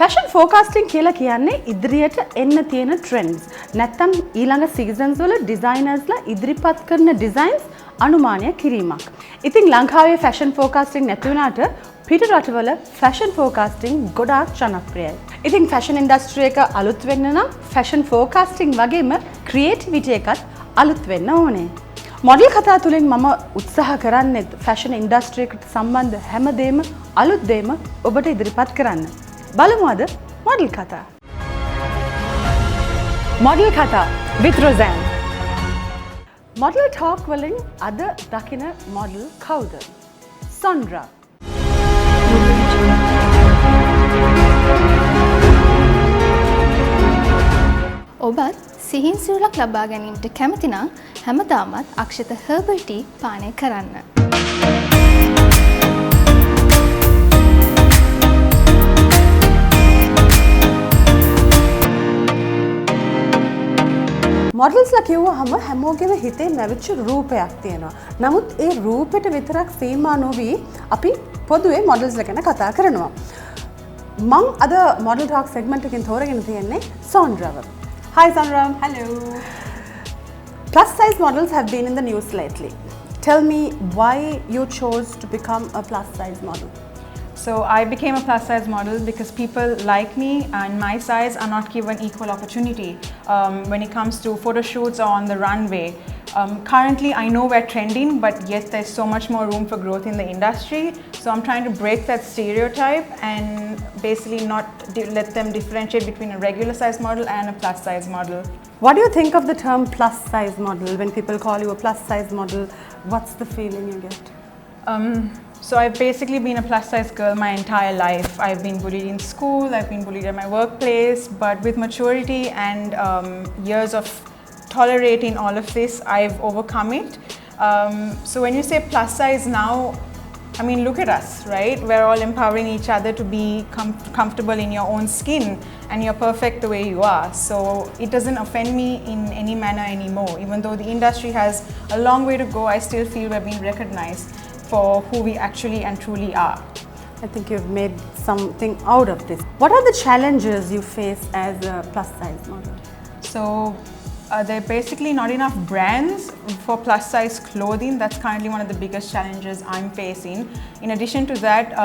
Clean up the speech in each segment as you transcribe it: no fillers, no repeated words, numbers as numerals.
Fashion ෆෝකාස්ටිං කියලා කියන්නේ ඉදිරියට එන්න තියෙන ට්‍රෙන්ඩ්ස්. නැත්තම් ඊළඟ සීසන්ස් වල ඩිසයිනර්ස්ලා ඉදිරිපත් කරන ඩිසයින්ස් අනුමානය කිරීමක්. ඉතින් ලංකාවේ ෆැෂන් ෆෝකාස්ටිං නැති වුණාට පිට රටවල ෆැෂන් ෆෝකාස්ටිං ගොඩාක් ජනප්‍රියයි. ඉතින් ෆැෂන් ඉන්ඩස්ට්‍රි එක අලුත් වෙන්න නම් ෆැෂන් ෆෝකාස්ටිං වගේම ක්‍රියේටිවිටි එකත් අලුත් වෙන්න ඕනේ. මොඩල් කතා තුලින් මම උත්සාහ කරන්නේ ෆැෂන් ඉන්ඩස්ට්‍රි එකට සම්බන්ධ හැමදේම අලුත් දේම ඔබට ඉදිරිපත් කරන්න. බලමු අද මොඩල් කතා. මොඩල් කතා with Roseanne. මොඩල් ටෝක් වලින් අද දකින මොඩල් කවුද? සොන්ඩ්‍රා. ඔබත් සිහින් සිරුරක් ලබා ගැනීමට කැමති නම් හැමදාමත් අක්ෂත හර්බල් ටී පානය කරන්න. මොඩල්ස්ලා කිව්වහම හැමෝගෙම හිතේ නැවිච්ච රූපයක් තියෙනවා. නමුත් ඒ රූපෙට විතරක් සීමා නොවි අපි පොදුවේ මොඩල්ස්ලා ගැන කතා කරනවා. මම අද මොඩල් ටෝක් සෙග්මන්ට් එකකින් තෝරගෙන තියෙන්නේ සොන්ඩ්‍රාව. Hi Sandra. Hello. Plus size models have been in the news lately. Tell me why you chose to become a plus size model. So I became a plus size model because people like me and my size are not given equal opportunity when it comes to photo shoots or on the runway. Currently I know we're trending, but yet there's so much more room for growth in the industry. So I'm trying to break that stereotype and basically not let them differentiate between a regular size model and a plus size model. What do you think of the term plus size model? When people call you a plus size model, what's the feeling you get? So I've basically been a plus size girl my entire life. I've been bullied in school, I've been bullied at my workplace, but with maturity and years of tolerating all of this, I've overcome it. So when you say plus size now, I mean, look at us, right? We're all empowering each other to be comfortable in your own skin, and you're perfect the way you are. So it doesn't offend me in any manner anymore. Even though the industry has a long way to go, I still feel we're being recognized for who we actually and truly are. I think you've made something out of this. What are the challenges you face as a plus size model? So there are basically not enough brands for plus size clothing. That's currently one of the biggest challenges I'm facing. In addition to that,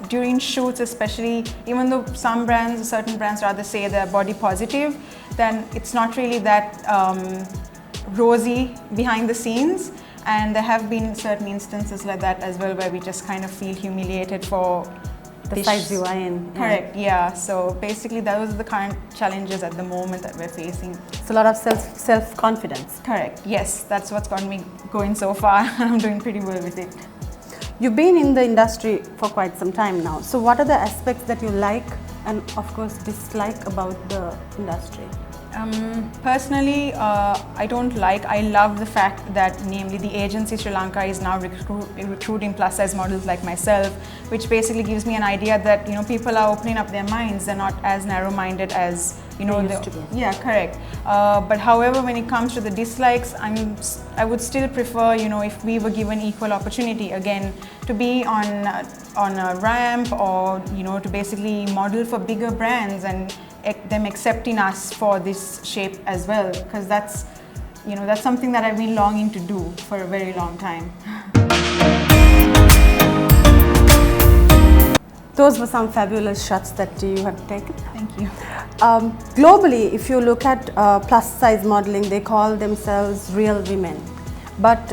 during shoots especially, even though certain brands rather say they're body positive, then it's not really that rosy behind the scenes. And there have been certain instances like that as well where we just kind of feel humiliated for the size you are in. Correct, yeah. So basically those are the current challenges at the moment that we're facing. It's a lot of self-confidence. Correct, yes. That's what's got me going so far. I'm doing pretty well with it. You've been in the industry for quite some time now. So what are the aspects that you like and of course dislike about the industry? Personally, I love the fact that namely the agency Sri Lanka is now recruiting plus size models like myself, which basically gives me an idea that, you know, people are opening up their minds. They're not as narrow-minded as, you know, they used to be. Yeah, correct. But however, when it comes to the dislikes, I would still prefer, you know, if we were given equal opportunity again to be on a ramp or, you know, to basically model for bigger brands and them accepting us for this shape as well, because that's something that I've been longing to do for a very long time. Those were some fabulous shots that you have taken. Thank you. Globally, if you look at plus size modeling, they call themselves real women. But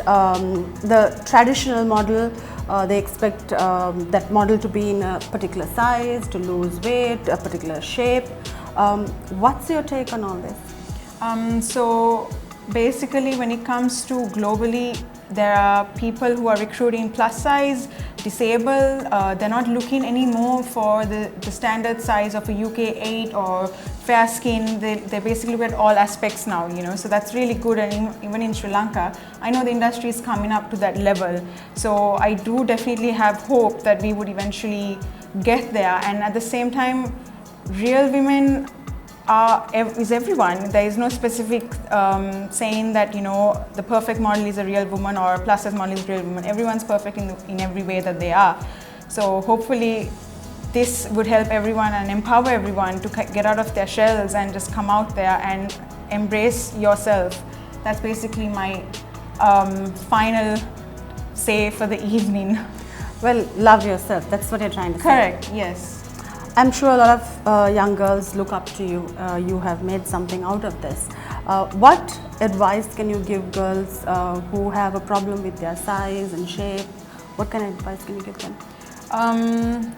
the traditional model, they expect that model to be in a particular size, to lose weight, a particular shape. What's your take on all this? So basically when it comes to globally, there are people who are recruiting plus size, disabled. They're not looking anymore for the standard size of a UK 8 or fair skin. They basically look at all aspects now, you know, so that's really good. And even in Sri Lanka, I know the industry is coming up to that level. So I do definitely have hope that we would eventually get there. And at the same time, real women is everyone. There is no specific saying that, you know, the perfect model is a real woman or a plus size model is a real woman. Everyone's perfect in every way that they are. So hopefully this would help everyone and empower everyone to get out of their shells and just come out there and embrace yourself. That's basically my final say for the evening. Well, love yourself. That's what you're trying to say. Correct, yes. I'm sure a lot of young girls look up to you. You have made something out of this. What advice can you give girls who have a problem with their size and shape? What kind of advice can you give them?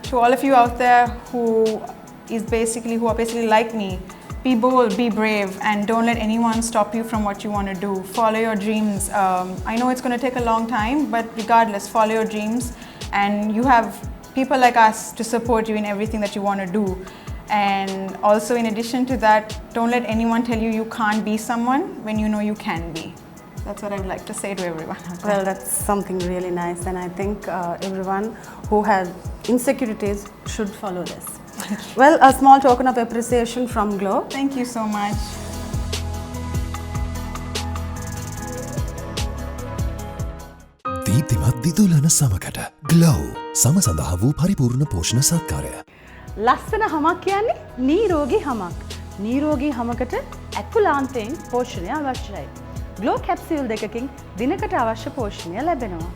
To all of you out there who are basically like me, be bold, be brave, and don't let anyone stop you from what you want to do. Follow your dreams. I know it's going to take a long time, but regardless, follow your dreams, and you have people like us to support you in everything that you want to do. And also, in addition to that, don't let anyone tell you you can't be someone when you know you can be. That's what I would like to say to everyone. Well, that's something really nice, and I think everyone who has insecurities should follow this. Well, a small token of appreciation from Glow. Thank you so much. දීප්තිමත් දිදුලන සමකට glow සම සඳහා වූ පරිපූර්ණ පෝෂණ සත්කාරය. ලස්සන හමක් කියන්නේ නීරෝගී හමක්. නීරෝගී හමකට ඇතුළාන්තයෙන් පෝෂණය අවශ්‍යයි. ග්ලෝ කැප්සියුල් දෙකකින් දිනකට අවශ්‍ය පෝෂණය ලැබෙනවා.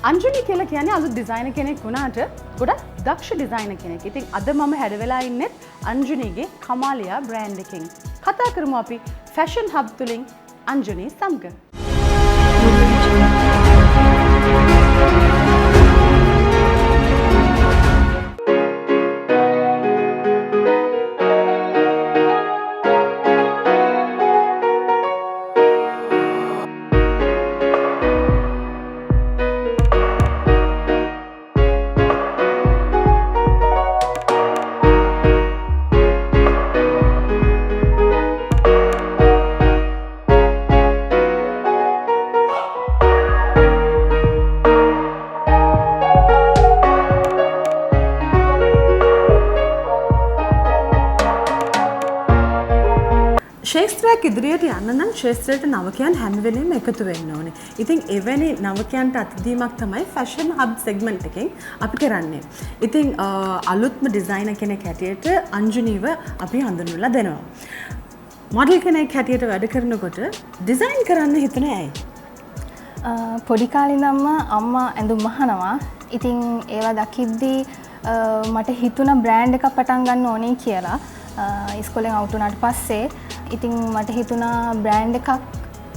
අංජුනි කියලා කියන්නේ අලුත් ඩිසයිනර් කෙනෙක් වුණාට ගොඩක් දක්ෂ ඩිසයිනර් කෙනෙක්. ඉතින් අද මම හැඩ වෙලා ඉන්නේ අංජුනිගේ කමාලියා බ්‍රෑන්ඩ් එකකින්. කතා කරමු අපි ෆැෂන් හබ් තුලින් අංජුනි සමග. ශේත්‍රයක් ඉදිරියට යන්න නම් ශේත්‍රයට නවකයන් හැම වෙලෙම එකතු වෙන්න ඕනේ. ඉතින් එවැනි නවකයන්ට අත්දීමක් තමයි ෆැෂන් හබ් සෙග්මන්ට් එකෙන් අපි කරන්නේ. ඉතින් අලුත්ම ඩිසයිනර් කෙනෙක් හැටියට අංජුනීව අපි හඳුන්වලා දෙනවා. මොඩල් කෙනෙක් හැටියට වැඩ කරනකොට ඩිසයින් කරන්න හිතුනේ ඇයි? පොඩි කාලේ ඉඳන්ම අම්මා ඇඳුම් අහනවා. ඉතින් ඒවා දකිද්දී මට හිතුණ බ්‍රෑන්ඩ් එකක් පටන් ගන්න ඕනේ කියලා. ඉස්කෝලෙන් අවුට් වුණාට පස්සේ ඉතින් මට හිතුණා බ්‍රෑන්ඩ් එකක්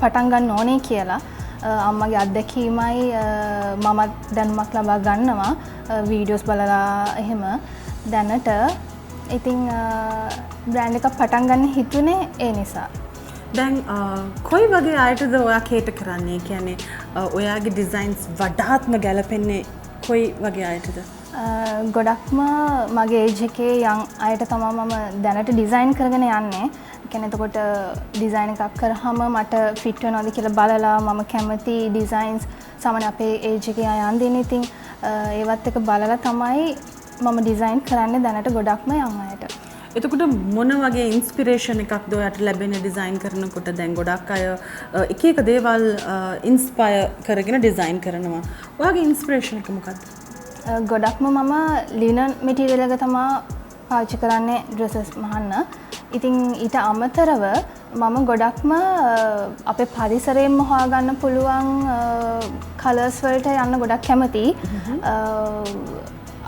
පටන් ගන්න ඕනේ කියලා. අම්මගේ අත්දැකීමයි මම දැනුමක් ලබා ගන්නවා වීඩියෝස් බලලා එහෙම දැනට. ඉතින් බ්‍රෑන්ඩ් එකක් පටන් ගන්න හිතුනේ ඒ නිසා. දැන් කොයි වගේ අයටද ඔයා කේට කරන්නේ? කියන්නේ ඔයාගේ ඩිසයින්ස් වඩාත්ම ගැලපෙන්නේ කොයි වගේ අයටද? ගොඩක්ම මගේ ඒජ් එකේ යම් අයට තමයි මම දැනට ඩිසයින් කරගෙන යන්නේ. කියන්නේ එතකොට ඩිසයින් එකක් කරාම මට ෆිට වෙනවද කියලා බලලා මම කැමති ඩිසයින්ස් සාමාන්‍ය අපේ ඒජ් එකේ අය අඳින්නේ. ඉතින් ඒවත් එක බලලා තමයි මම ඩිසයින් කරන්නේ දැනට ගොඩක්ම යම් අයට. එතකොට මොන වගේ ඉන්ස්පිරේෂන් එකක්ද ඔයාට ලැබෙන්නේ ඩිසයින් කරනකොට? දැන් ගොඩක් අය එක එක දේවල් ඉන්ස්පයර් කරගෙන ඩිසයින් කරනවා. ඔයාගේ ඉන්ස්පිරේෂන් එක මොකක්ද? ගොඩක්ම මම ලිනන් මෙටීරියල් එක තමයි පාවිච්චි කරන්නේ ඩ්‍රෙසස් මහන්න. ඉතින් ඊට අමතරව මම ගොඩක්ම අපේ පරිසරයෙන්ම හොයාගන්න පුළුවන් කලර්ස් වලට යන්න ගොඩක් කැමතියි.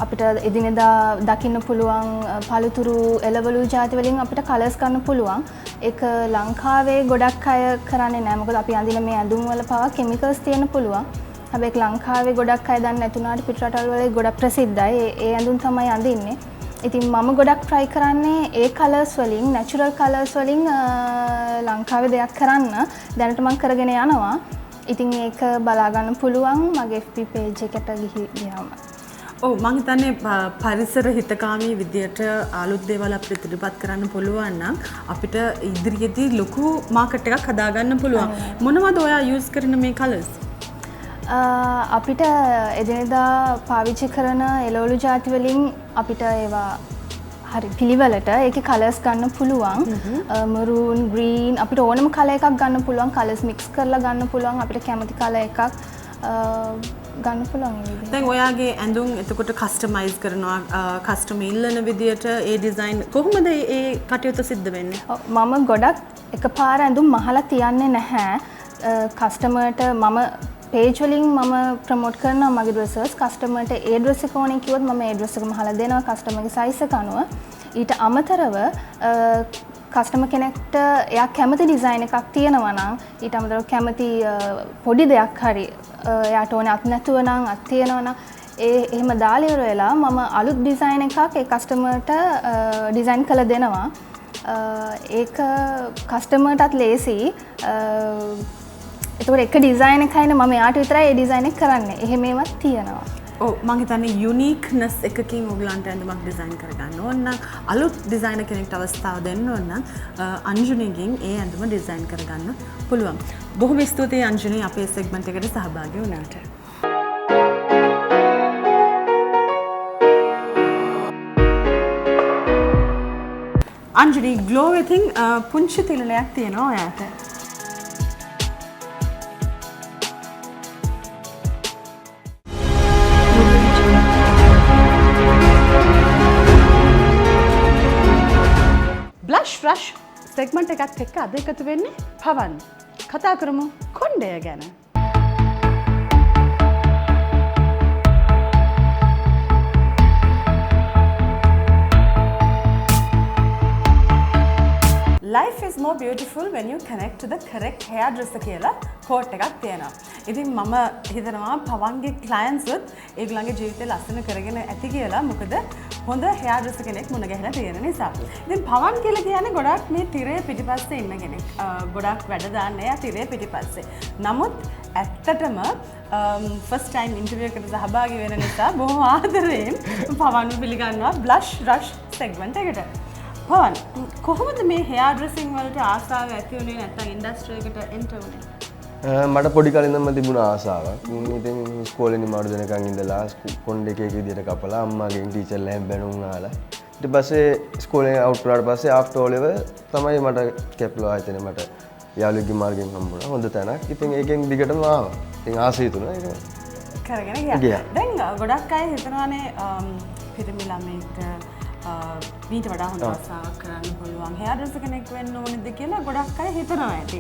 අපිට එදිනෙදා දකින්න පුළුවන් පළතුරු එළවලු ಜಾති වලින් අපිට කලර්ස් ගන්න පුළුවන්. ඒක ලංකාවේ ගොඩක් අය කරන්නේ නැහැ. මොකද අපි අඳින මේ ඇඳුම් වල පවා කෙමිකල්ස් තියෙන්න පුළුවන්. හැබැයි ලංකාවේ ගොඩක් අය දන්නේ නැතුණාට පිටරටවල වල ගොඩක් ප්‍රසිද්ධයි. ඒ ඇඳුම් තමයි අඳින්නේ. ඉතින් මම ගොඩක් try කරන්නේ ඒ කලර්ස් වලින් natural කලර්ස් වලින් ලංකාවේ දෙයක් කරන්න දැනට මම කරගෙන යනවා. ඉතින් ඒක බලා ගන්න පුළුවන් මගේ FB page එකට ගියාම. ඔව් මම හිතන්නේ පරිසර හිතකාමී විදියට අලුත් දේවල් අපිට ඉදිරිපත් කරන්න පුළුවන් නම් අපිට ඉදිරියේදී ලොකු මාකට් එකක් හදාගන්න පුළුවන්. මොනවද ඔයා යූස් කරන මේ කලර්ස්? අපිට එදිනෙදා පාවිච්චි කරන එළවලු ಜಾති වලින් අපිට ඒවා හරි පිළිවෙලට ඒකේ කලර්ස් ගන්න පුළුවන්. මරූන්, ග්‍රීන් අපිට ඕනම කලර් එකක් ගන්න පුළුවන්. කලර්ස් මික්ස් කරලා ගන්න පුළුවන් අපිට කැමති කලර් එකක්. ගන්න පුළුවන් ඒ විදිහට. දැන් ඔයාගේ ඇඳුම් එතකොට කස්ටමයිස් කරනවා කස්ටම ඉල්ලන විදියට ඒ ඩිසයින් කොහොමද ඒ කටයුතු සිද්ධ වෙන්නේ? මම ගොඩක් එකපාර ඇඳුම් මහලා තියන්නේ නැහැ. කස්ටමර්ට මම පේජ් වලින් මම ප්‍රොමෝට් කරනවා මගේ ඩ්‍රෙසස්. කස්ටමර්ට ඒ ඩ්‍රෙස් එක ඕනේ කිව්වොත් මම ඒ ඩ්‍රෙස් එක මහලා දෙනවා කස්ටමර්ගේ සයිස් එක අනුව. ඊට අමතරව කස්ටමර් කෙනෙක්ට එයා කැමති ඩිසයින් එකක් තියෙනවා නම් ඊට අමතරව කැමති පොඩි දෙයක් හරි එයාට ඕනේ අත් නැතුව නම් අත් තියෙනවා නම් එහෙම දාලා ඉවර වෙලා මම අලුත් ඩිසයින් එකක් ඒ කස්ටමර්ට ඩිසයින් කරලා දෙනවා. ඒක කස්ටමර්ටත් ලේසි. ඒතකොට එක ඩිසයින් එකයිනේ මම එයාට විතරයි ඒ ඩිසයින් එක කරන්නේ. එහෙම ඒවත් තියෙනවා. ඔව් මම හිතන්නේ යුනික්නස් එකකින් ඔයගලන්ට ඇඳුමක් ඩිසයින් කරගන්න ඕන නම් අලුත් ඩිසයිනර් කෙනෙක්ට අවස්ථාව දෙන්න ඕන නම් අංජුනිගෙන් ඒ ඇඳුම ඩිසයින් කරගන්න පුළුවන්. බොහොම ස්තුතියි අංජුනි අපේ සෙග්මන්ට් එකට සහභාගී වුණාට. අංජුනි ග්ලෝ ඉතින් පුංචි තිලනයක් තියෙනවා ඔයාට. බ්ලෂ් රෂ් සෙග්මන්ට් එකත් එක්ක අද එකතු වෙන්නේ පවන්. කතා කරමු කොණ්ඩය ගැන. Life is more beautiful when you connect to the correct hairdresser කියලා quote එකක් තියෙනවා. ඉතින් මම හිතනවා පවන්ගේ clients උත් ඒගොල්ලන්ගේ ජීවිතේ ලස්සන කරගෙන ඇති කියලා. මොකද හොඳ hairdresser කෙනෙක් මුණ ගැහිලා තියෙන නිසා. ඉතින් පවන් කියලා කියන්නේ ගොඩක් මේ තිරේ පිටිපස්සේ ඉන්න කෙනෙක්. ගොඩක් වැඩ දාන්නේ යා තිරේ පිටිපස්සේ. නමුත් ඇත්තටම ෆස්ට් ටයිම් ඉන්ටර්වියු එකට සහභාගී වෙන නිසා බොහොම ආදරයෙන් පවන්ව පිළිගන්නවා බ්ලෂ් රෂ් සෙග්මන්ට් එකට. පවන් කොහොමද මේ හෙයාර් ඩ්‍රෙසින් වලට ආසාව ඇති වුණේ නැත්නම් ඉන්ඩස්ට්‍රි එකට එන්ටර් වුණේ? මට පොඩි කලින්දම තිබුණ ආසාවක්. ඉතින් ඉස්කෝලේ නිමාඩු දෙනකන් ඉඳලා කොණ්ඩේ එකක විදියට කපලා අම්මාගෙන් ටීචර්ලා හැම බැනුම් ආලා. ඊට පස්සේ ඉස්කෝලේ අවුට් වුණාට පස්සේ ආෆ්ටර් ඕ ලෙවල් තමයි මට කැප්ලෝ ආයතනේ මට යාළුවෙක්ගේ මාර්ගෙන් හම්බුණා. හොඳ තැනක්. ඉතින් ඒකෙන් දිගටම ආවා. ඉතින් ආසයි තුන ඒක කරගෙන ගියා. දැන් ගොඩක් අය හිතනවානේ පිරිමි ළමෙක්ට මීට වඩා හොඳ ආසාවක් කරන්න පුළුවන් හෙයාර් ඩ්‍රෙසර් කෙනෙක් වෙන්න ඕනේද කියලා ගොඩක් අය හිතනවා ඇති.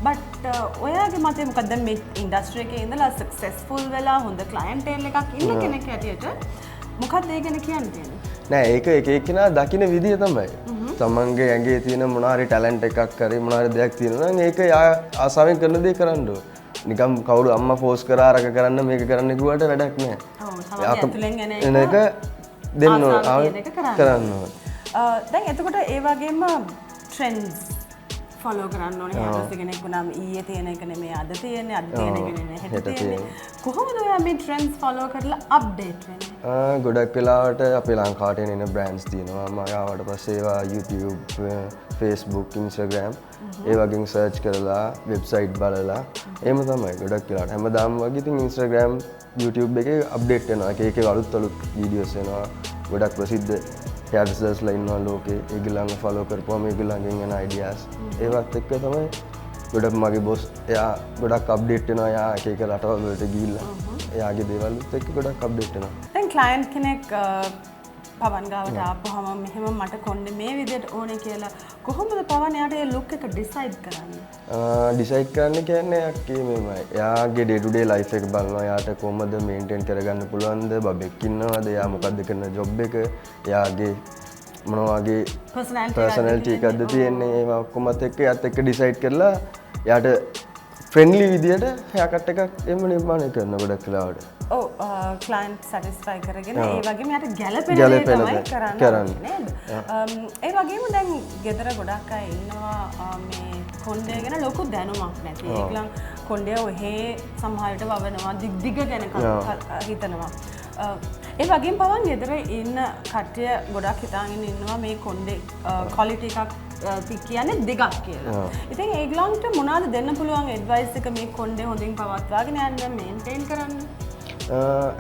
බට් ඔයාගේ මතය මොකක්ද? දැන් මේ ඉන්ඩස්ට්‍රි එකේ ඉඳලා සක්සස්ෆුල් වෙලා හොඳ ක්ලයන්ටේල් එකක් ඉන්න කෙනෙක් හැටියට මොකක්ද ඒ ගැන කියන්න තියෙන්නේ? නෑ ඒක එක එක්කෙනා දකින්න විදිය තමයි. තමන්ගේ ඇඟේ තියෙන මොනාරි ටැලන්ට් එකක් කරේ මොනාරි දෙයක් තියෙනවා නම් ඒක ආසාවෙන් කරන දේ කරන්න ඕන. නිකම් කවුරු අම්මා ෆෝස් කරා අරක කරන්න මේක කරන්න කිව්වට වැඩක් නෑ. ඔව් තමයි ඇතුලෙන් එන එක දෙන්න කරන්න ඕන. දැන් එතකොට ඒ වගේම ට්‍රෙන්ඩ්ස් ෆලෝ කරන්න ඕනේ. හෙයාර් කෙනෙක් වුණාම ඊයේ තියෙන එක නෙමෙයි අද තියෙන්නේ, අද තියෙන එක නෙමෙයි හෙට තියෙන්නේ. කොහොමද ඔයා මේ ට්‍රෙන්ඩ්ස් ෆලෝ කරලා අප්ඩේට් වෙන්නේ? ගොඩක් වෙලාවට අපේ ලංකාවට එන බ්‍රෑන්ඩ්ස් තියෙනවා. මම ආවට පස්සේ ඒවා YouTube, Facebook, Instagram ඒ වගේ සර්ච් කරලා වෙබ්සයිට් බලලා එහෙම තමයි ගොඩක් වෙලාවට. හැමදාම වගේ ඉතින් Instagram, YouTube එකේ අප්ඩේට් වෙනවා. එක අලුත් වීඩියෝස් එනවා. ගොඩක් ප්‍රසිද්ධ හෙයාර්ස්ලා ඉන්නවා ලෝකේ. ඒගොල්ලන්ව ෆලෝ කරපුවම ඒගොල්ලන්ගෙන් එන අයිඩියාස් ඒවත් එක්ක තමයි ගොඩක් මගේ බොස් එයා ගොඩක් අප්ඩේට් වෙනවා. එයා එක රටවල් වලට ගිහිල්ලා එයාගේ දේවල්ත් එක්ක ගොඩක් අප්ඩේට් වෙනවා. දැන් ක්ලයන්ට් කෙනෙක් පවන් ගාවට ආපුවම මෙහෙම මට කොණ්ඩේ මේ විදිහට ඕනේ කියලා කොහොමද පවන් යාට ඒ ලුක් එක ඩිසයිඩ් කරන්නේ? ඩිසයිඩ් කරන්න කියන්නේ යක්කේ මෙමය. එයාගේ ඩේ ටු ඩේ ලයිෆ් එක බලනවා. එයාට කොහොමද මේන්ටේන් කරගන්න පුළුවන්ද? බබෙක් ඉන්නවද? එයා මොකද්ද කරන ජොබ් එක? එයාගේ මොන වගේ පර්සනැලිටි එකක්ද තියෙන්නේ? ඒවා ඔක්කොමත් එක්ක එයාත් එක්ක ඩිසයිඩ් කරලා එයාට ෆ්‍රෙන්ඩ්ලි විදියට හෙයාර් කට් එකක් එම නිර්මාණය කරන ගොඩක් වෙලාවට. ඔව් ක්ලයන්ට් සැටිස්ෆයි කරගෙන ඒ වගේම යාට ගැළපෙන දේ තමයි කරන්නේ නේද? ඒ වගේම දැන් ගෙදර ගොඩක් අය ඉන්නවා මේ කොණ්ඩේ ගැන ලොකු දැනුමක් නැති. ඒගොල්ලන් කොණ්ඩේ ඔහේ සමහර විට වවනවා, දිග ගැන හිතනවා. ඒ වගේම පවන් ගෙදර ඉන්න කට්ටිය ගොඩක් හිතාගෙන ඉන්නවා මේ කොණ්ඩේ ක්වොලිටි එකක් කියන්නේ දෙකක් කියලා. ඉතින් ඒගොල්ලන්ට මොනවද දෙන්න පුළුවන් ඇඩ්වයිස් එක මේ කොණ්ඩේ හොඳින් පවත්වාගෙන යන්න, මේන්ටේන් කරන්න?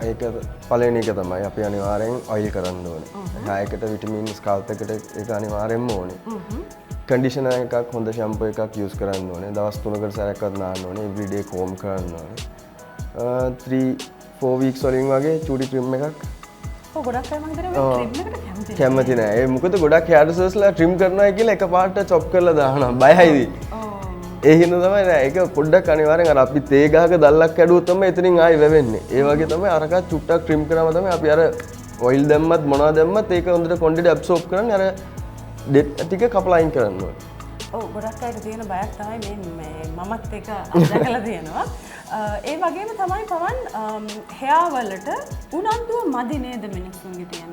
ඒක පළවෙනි එක තමයි අපි අනිවාර්යෙන් ඔයිල් කරන්න ඕනේ. හයකට විටමින් ස්කාල්ප් එකට ඒක අනිවාර්යෙන්ම ඕනේ. කන්ඩිෂනර් එකක් හොඳ ෂැම්පූ එකක් යූස් කරන්න ඕනේ. දවස් 3කට සැරයක්වත් නාන්න ඕනේ. එව්රිඩේ කෝම් කරන්න ඕනේ. 3-4 weeks වලින් වගේ චූටි ට්‍රිම් එකක් ඔව් ගොඩක් අය මම හිතනවා මේ ට්‍රිම් එකට කැමති නෑ. කැමති නෑ. ඒ මොකද ගොඩක් හේර් ඩ්‍රෙසර්ස්ලා ට්‍රිම් කරනවා කියලා එකපාරට චොප් කරලා දානවා. බයයිද? ඒ හින්දා තමයි නෑ ඒක පොඩ්ඩක් අනිවාර්යෙන් අර අපි තේ ගහක දැල්ලක් කැඩුවොත් තමයි එතනින් ආයි වැවෙන්නේ. ඒ වගේ තමයි අරකට චුට්ටක් ට්‍රිම් කරාම තමයි අපි අර ඔයිල් දැම්මත් මොනවා දැම්මත් ඒක හොඳට කොණ්ඩේට ඇබ්සෝබ් කරන්නේ අර ඩෙඩ් ටික කපලා අයින් කරන්න ඕනේ. ඔව් ගොඩක් අයට තියෙන බයක් තමයි මේ මමත් එක අත්දැකලා තියෙනවා. ඒ වගේම තමයි පවන් හෙයා වලට උනන්දුව මදි නේද මිනිස්සුන්ගේ තියෙන.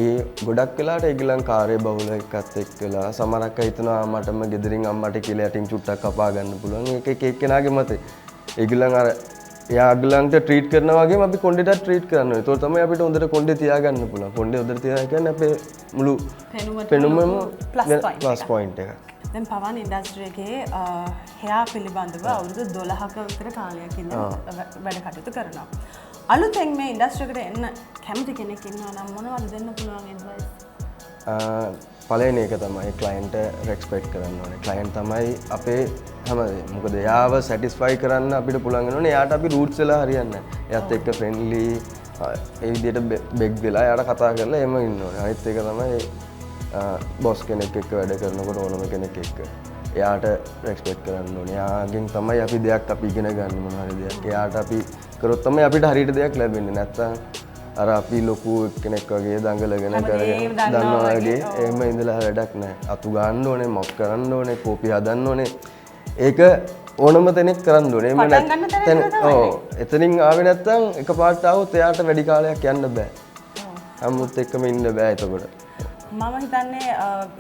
ඒ ගොඩක් වෙලාට ඒගොල්ලන් කාර්ය බහුල එකත් එක්කලා සමහරක් අය හිතනවා මටම ගෙදරින් අම්මට කියලා යටින් චුට්ටක් කපා ගන්න පුළුවන්. ඒක එක එක්කෙනාගේ මතේ. ඒගොල්ලන් අර යාගලන්ට ට්‍රීට් කරනවා වගේම අපි කොණ්ඩේට ට්‍රීට් කරනවා. ඒතකොට තමයි අපිට හොඳට කොණ්ඩේ තියාගන්න පුළුවන්. කොණ්ඩේ හොඳට තියාගන්න කියන්නේ අපේ මුළු පෙනුමම ප්ලස් පොයින්ට් එකක්. දැන් පවන් ඉන්ඩස්ට්‍රි එකේ හෙයා පිළිබඳව අවුරුදු 12ක විතර කාලයක් ඉඳන් වැඩ කටයුතු කරනවා. අලුතෙන් මේ ඉන්ඩස්ට්‍රි එකට එන්න කැමති කෙනෙක් ඉන්නවා නම් මොනවද දෙන්න පුළුවන් ඇඩ්වයිස්? පළවෙනි එක තමයි ක්ලයන්ට් රෙස්පෙක්ට් කරන්න ඕනේ. ක්ලයන්ට් තමයි අපේ හැමදේම. මොකද එයාව සැටිස්ෆයි කරන්න අපිට පුළුවන් වෙනෝනේ. එයාට අපි රූට්ස් වෙලා හරියන්නේ නැහැ. එයාත් එක්ක ෆ්‍රෙන්ඩ්ලි ඒ විදිහට බෙග් වෙලා එයාට කතා කරලා එම ඉන්න ඕනේ. අනිත් එක තමයි බොස් කෙනෙක් එක්ක වැඩ කරනකොට ඕනම කෙනෙක් එක්ක එයාට රෙස්පෙක්ට් කරන්න ඕනේ. එයාගෙන් තමයි අපි දෙයක් අපි ඉගෙන ගන්න මොන හරි දෙයක්. එයාට අපි කරොත් තමයි අපිට හරියට දෙයක් ලැබෙන්නේ. නැත්තම් අර අපි ලොකු කෙනෙක් වගේ දඟලගෙන කරගෙන දන්නවා වගේ එහෙම ඉඳලා වැඩක් නැහැ. අතු ගන්න ඕනේ, මොක් කරන්න ඕනේ, කෝපි හදන්න ඕනේ. ඒක ඕනම කෙනෙක් කරන්න ඕනේ. එහෙම නැත්නම් ඔව් එතනින් ආවේ නැත්තම් එකපාරට ආවොත් එයාට වැඩි කාලයක් යන්න බෑ. අමුත් එක්කම ඉන්න බෑ එතකොට. මම හිතන්නේ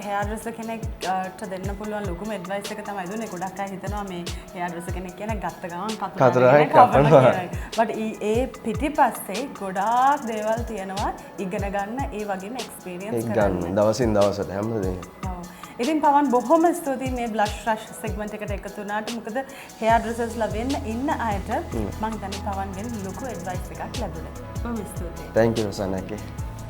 හෙයා ඩ්‍රෙසර් කෙනෙක්ට දෙන්න පුළුවන් ලොකුම ඇඩ්වයිස් එක තමයි දුන්නේ. ගොඩක් අය හිතනවා මේ හෙයා ඩ්‍රෙසර් කෙනෙක් කියන ගත්ත ගමන් කතරගම කපනවා. බට් ඒ පිටිපස්සේ ගොඩාක් දේවල් තියෙනවා ඉගෙන ගන්න ඒ වගේම එක්ස්පීරියන්ස් කරගන්න. දවසින් දවසට හැමදේම. ඉතින් පවන් බොහොම ස්තුතියි මේ බ්ලෂ් රෂ් සෙග්මන්ට් එකට එකතු වුණාට. මොකද හෙයා ඩ්‍රෙසර්ස්ලා වෙන්න ඉන්න අයට මම හිතන්නේ පවන්ගෙන් ලොකු ඇඩ්වයිස් එකක් ලැබුණා. බොහොම ස්තුතියි. Thank you සනකේ.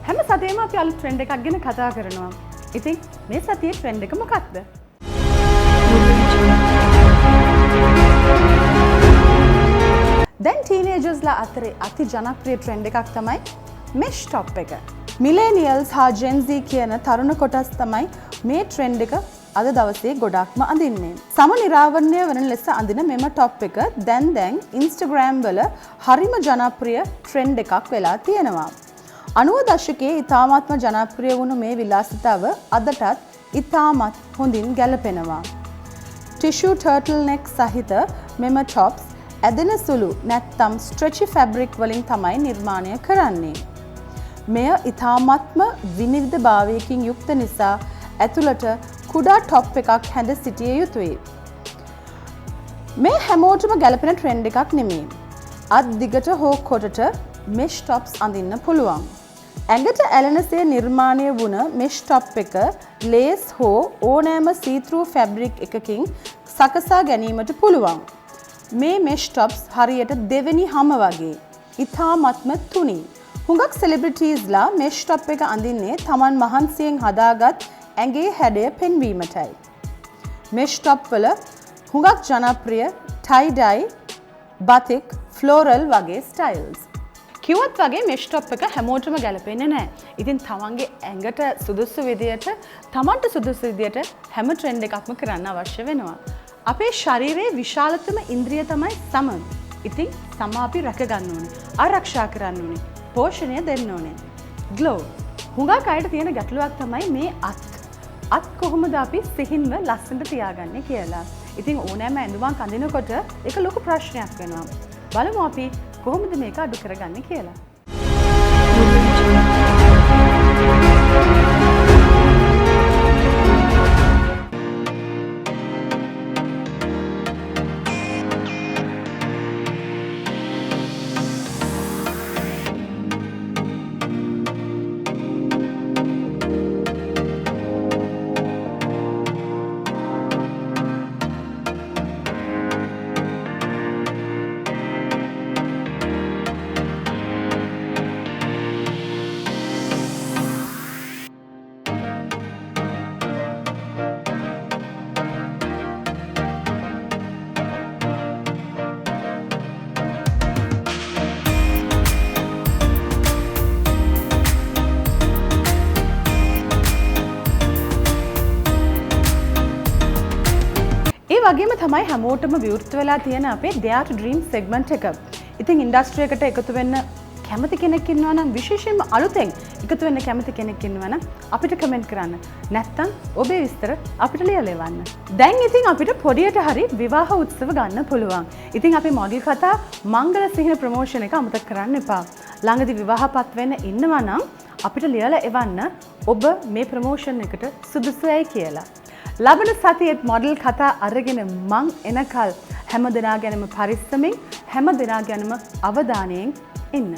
හැම සතියෙම අපි අලුත් ට්‍රෙන්ඩ් එකක් ගැන කතා කරනවා. ඉතින් මේ සතියේ ට්‍රෙන්ඩ් එක මොකක්ද? දැන් ටීනේජර්ස්ලා අතරේ අති ජනප්‍රිය ට්‍රෙන්ඩ් එකක් තමයි මෙෂ් ටොප් එක. මිලේනියල්ස් හා ජෙන් Z කියන තරුණ කොටස් තමයි මේ ට්‍රෙන්ඩ් එක අද දවසේ ගොඩක්ම අඳින්නේ. සම නිරාවරණය වන ලෙස අඳින මෙම ටොප් එක දැන් Instagram වල හරිම ජනප්‍රිය ට්‍රෙන්ඩ් එකක් වෙලා තියෙනවා. 90 දශකයේ ඉතාමත්ම ජනප්‍රිය වුණු මේ විලාසිතාව අදටත් ඉතාමත් හොඳින් ගැලපෙනවා. ටිෂු ටර්ටල් නෙක් සහිත මෙම ටොප්ස් ඇදෙන සුළු නැත්තම් ස්ට්‍රෙචි ෆැබ්‍රික් වලින් තමයි නිර්මාණය කරන්නේ. මෙය ඉතාමත්ම විනිවිද භාවයකින් යුක්ත නිසා ඇතුළට කුඩා ටොප් එකක් හැඳ සිටිය යුතුයි. මේ හැමෝටම ගැලපෙන ට්‍රෙන්ඩ් එකක් නෙමෙයි. අත් දිගට හෝ කොටට මෙෂ් ටොප්ස් අඳින්න පුළුවන්. ඇඟට ඇලෙනසේ නිර්මාණය වුණ මෙෂ් ටොප් එක ලේස් හෝ ඕනෑම සීත්‍රූ ෆැබ්‍රික් එකකින් සකසා ගැනීමට පුළුවන්. මේ මෙෂ් ටොප්ස් හරියට දෙවෙනි හම වගේ ඉතාමත්ම තුනී. හුඟක් සෙලිබ්‍රිටීස්ලා මෙෂ් ටොප් එක අඳින්නේ තමන් මහන්සියෙන් හදාගත් ඇඟේ හැඩය පෙන්වීමටයි. මෙෂ් ටොප් වල හුඟක් ජනප්‍රිය ටයි-ඩයි, බතික්, ෆ්ලෝරල් වගේ ස්ටයිල්ස්. කිව්වත් වගේ මෙෂ් ටොප් එක හැමෝටම ගැලපෙන්නේ නැහැ. ඉතින් තමන්ගේ ඇඟට සුදුසු විදියට, තමන්ට සුදුසු විදියට හැම ට්‍රෙන්ඩ් එකක්ම කරන්න අවශ්‍ය වෙනවා. අපේ ශරීරයේ විශාලතම ඉන්ද්‍රිය තමයි සම. ඉතින් සම අපි රැක ගන්න ඕනේ, ආරක්ෂා කරන්න ඕනේ, පෝෂණය දෙන්න ඕනේ. ග්ලෝ. හුඟක් අයට තියෙන ගැටලුවක් තමයි මේ අත් කොහොමද අපි සිහින්ව ලස්සනට තියාගන්නේ කියලා. ඉතින් ඕනෑම ඇඳුමක් අඳිනකොට ඒක ලොකු ප්‍රශ්නයක් වෙනවා. බලමු අපි කොහොමද මේක අඩු කරගන්නේ කියලා. වගේම තමයි හැමෝටම විවෘත වෙලා තියෙන අපේ Dare to Dream segment එක. ඉතින් ඉන්ඩස්ට්‍රි එකට එකතු වෙන්න කැමති කෙනෙක් ඉන්නවා නම් විශේෂයෙන්ම අලුතෙන් එකතු වෙන්න කැමති කෙනෙක් ඉන්නවා නම් අපිට කමෙන්ට් කරන්න. නැත්තම් ඔබේ විස්තර අපිට ලියලා එවන්න. දැන් ඉතින් අපිට පොඩියට හරි විවාහ උත්සව ගන්න පුළුවන්. ඉතින් අපි මොඩල් කතා මංගල සිහින ප්‍රොමෝෂන් එක අමතක කරන්න එපා. ළඟදී විවාහපත් වෙන්න ඉන්නවා නම් අපිට ලියලා එවන්න ඔබ මේ ප්‍රොමෝෂන් එකට සුදුසුයි කියලා. ලබන සතියේත් මොඩල් කතා අරගෙන මං එනකල් හැම දෙනා ගැනම පරිස්සමෙන් හැම දෙනා ගැනම අවධානයෙන් ඉන්න.